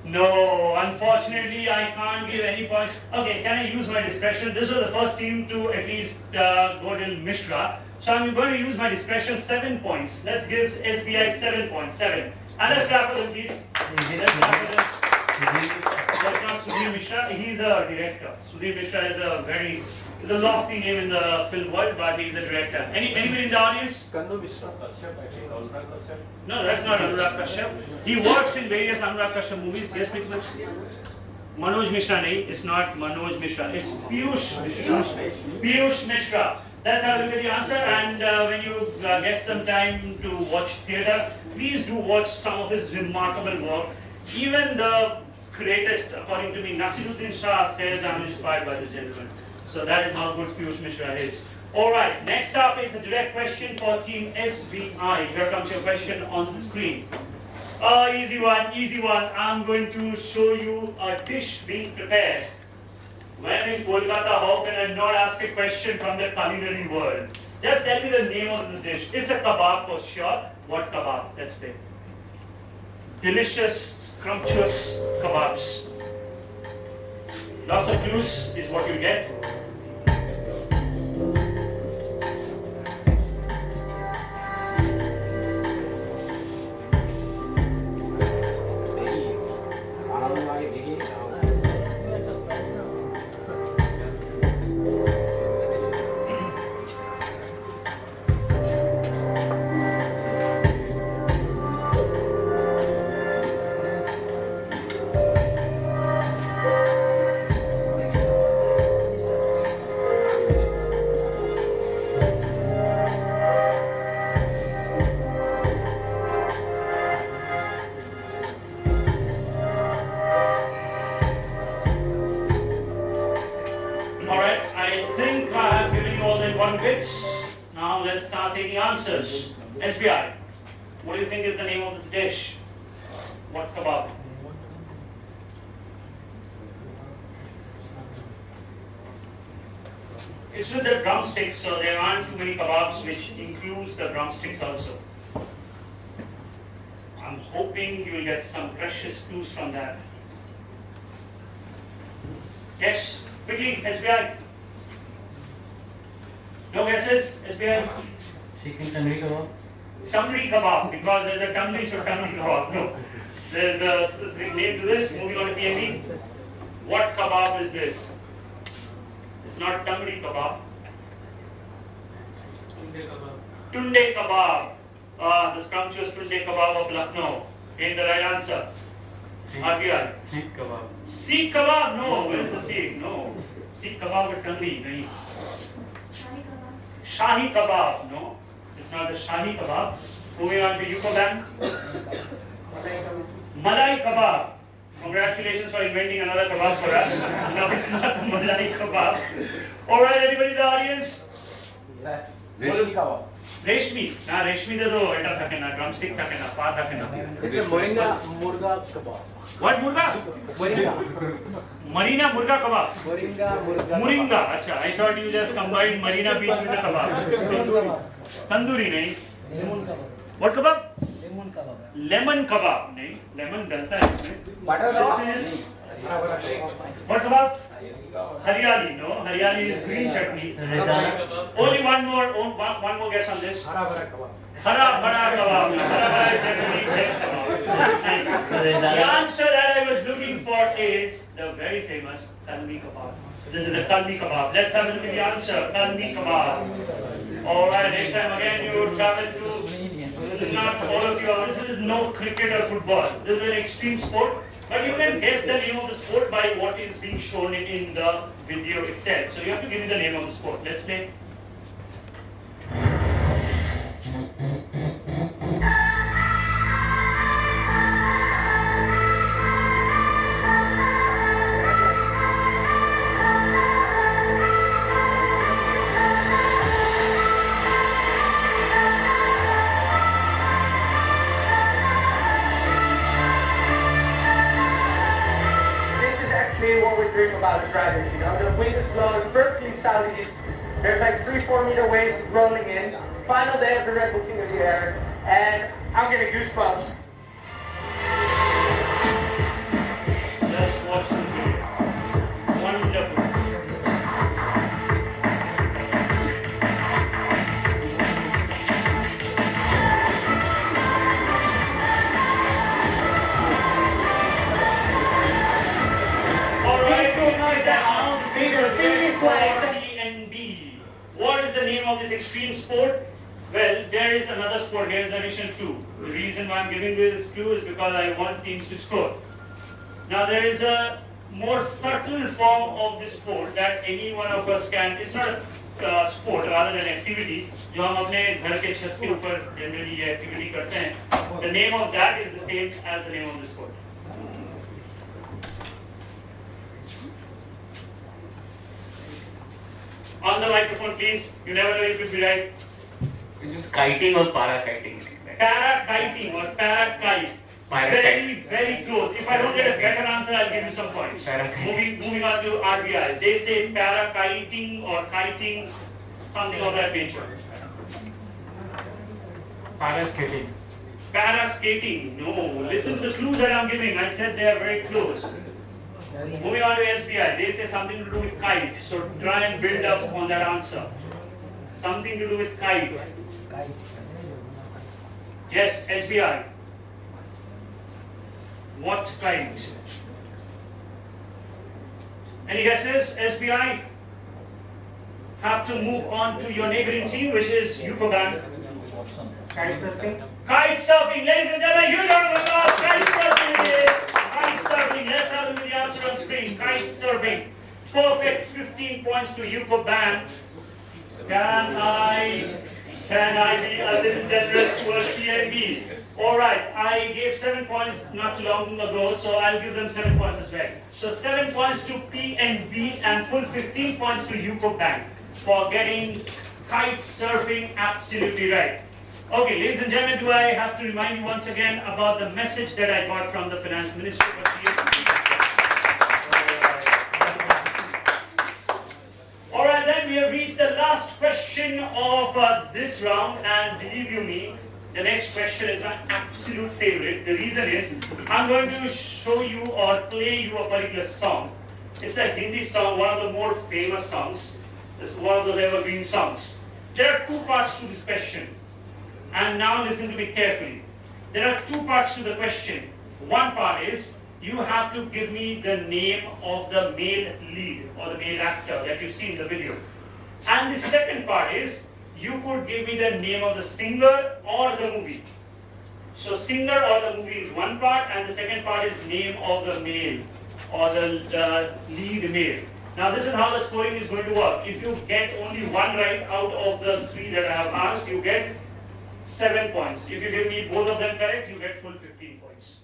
No, unfortunately, I can't give any points. Okay, can I use my discretion? This was the first team to at least go till Mishra. So I'm going to use my discretion, 7 points. Let's give SBI 7 points. 7. And let's clap for them, please. Let's clap for them. That's not Sudhir Mishra. He's a director. Sudhir Mishra is a lofty name in the film world, but he's a director. Anybody in the audience? Kannu Mishra, Kashyap, I think, Anurag Kashyap. No, that's not Anurag Kashyap. He works in various Anurag Kashyap movies. Yes, please. Manoj Mishra, nahi. It's not Manoj Mishra. It's Piyush Mishra. Piyush Mishra. Let's have a look at the answer. And when you get some time to watch theatre, please do watch some of his remarkable work. Even the greatest, according to me, Nasiruddin Shah says I'm inspired by this gentleman. So that is how good Piyush Mishra is. Alright, next up is a direct question for Team SBI. Here comes your question on the screen. Easy one, easy one. I'm going to show you a dish being prepared. When in Kolkata, how can I not ask a question from the culinary world? Just tell me the name of this dish. It's a kebab for sure. What kebab? Let's play. Delicious, scrumptious kebabs. Lots of clues is what you get. Now let's start taking answers. SBI, what do you think is the name of this dish? What kebab? It's with the drumsticks, so there aren't too many kebabs which includes the drumsticks also. I'm hoping you will get some precious clues from that. Yes, quickly, SBI. No guesses, SBI? Chicken tandoori kebab. Tandoori kebab, because there's a tandoori, so tandoori kebab. No. There's a specific name to this. Moving on to PME. What kebab is this? It's not tandoori kebab. Tunde kebab. The scrumptious tunde kebab of Lucknow. In the right answer. RBI. Sikh kebab. Sikh kebab? No. Where is the Sikh? No. Sikh kebab with tandoori. Nahi. Shahi kebab, no, it's not the Shahi kebab. Moving on to UCO Bank. Malai kebab. Congratulations for inventing another kebab for us. No, it's not the Malai kebab. Alright, everybody in the audience? Reshmi kebab. Reshmi. Na, Reshmi de do, eta thake na, drumstick thake na, pa thake na. It's the Moringa Murga kebab. What Murga? Moringa. Marina Murga kebab. Moringa Murga. Moringa, acha. I thought you just combined Marina Beach with the kebab. Tandoori, nahi. Lemon kebab. What kebab? Lemon kebab. Lemon kebab, nahi. Lemon dalta hai isme. Butter This is what kebab? Haryali, no. Haryali is green chutney. Only one more guess on this. Hara Bhara kebab. Hara bhara kebab. Hara bhara is generally fresh kebab. The answer that I was looking for is the very famous Kalni kebab. This is the Kalni kebab. Let's have a look at the answer. Kalni kebab. Alright, next time again you travel to, this is not all of you, this is no cricket or football. This is an extreme sport. But you can guess the name of the sport by what is being shown in the video itself. So you have to give me the name of the sport. Let's play. college riders. You know, the wind is blowing perfectly southeast. There's like 3-4 meter waves rolling in. Final day of the Red Bull King of the Air, and I'm getting goosebumps. Just watch this video. Wonderful. Alright, so now this is a finish line. And B. What is the name of this extreme sport? Well, there is another sport. Here is an additional clue. The reason why I'm giving this clue is because I want teams to score. Now there is a more subtle form of this sport that any one of us can. It's not a sport, rather than activity. जो हम अपने घर के छत के ऊपर generally ये activity करते हैं. The name of that is the same as the name of the sport. On the microphone, please. You never know, you could be right. Is kiting or para-kiting? Para-kiting or para-kite. Very, very close. If I don't get a better answer, I'll give you some points. Moving on to RBI. They say para-kiting or kiting, something of that nature. Para-skating. Para-skating. No. Listen to the clues that I'm giving. I said they are very close. Moving on to SBI. They say something to do with kite. So try and build up on that answer. Something to do with kite. Yes, SBI. What kite? Any guesses? SBI? Have to move on to your neighboring team, which is UCO Bank. Kite surfing. Kite surfing, ladies and gentlemen, huge round of applause. Kite surfing it is. Kite surfing. Let's have a look at the answer on screen. Kite surfing. Perfect 15 points to UCO Bank. Can I be a little generous towards PNBs? Alright, I gave 7 points not too long ago, so I'll give them 7 points as well. So 7 points to PNB and full 15 points to UCO Bank for getting kite surfing absolutely right. Okay, ladies and gentlemen, do I have to remind you once again about the message that I got from the Finance Minister for TSC? Alright, then we have reached the last question of this round, and believe you me, the next question is my absolute favorite. The reason is, I'm going to show you or play you a particular song. It's a Hindi song, one of the more famous songs. It's one of those evergreen songs. There are two parts to this question. And now listen to me carefully. There are two parts to the question. One part is, you have to give me the name of the male lead or the male actor that you see in the video. And the second part is, you could give me the name of the singer or the movie. So singer or the movie is one part, and the second part is name of the male or the lead male. Now this is how the scoring is going to work. If you get only one right out of the three that I have asked, you get 7 points. If you give me both of them correct, you get full 15 points.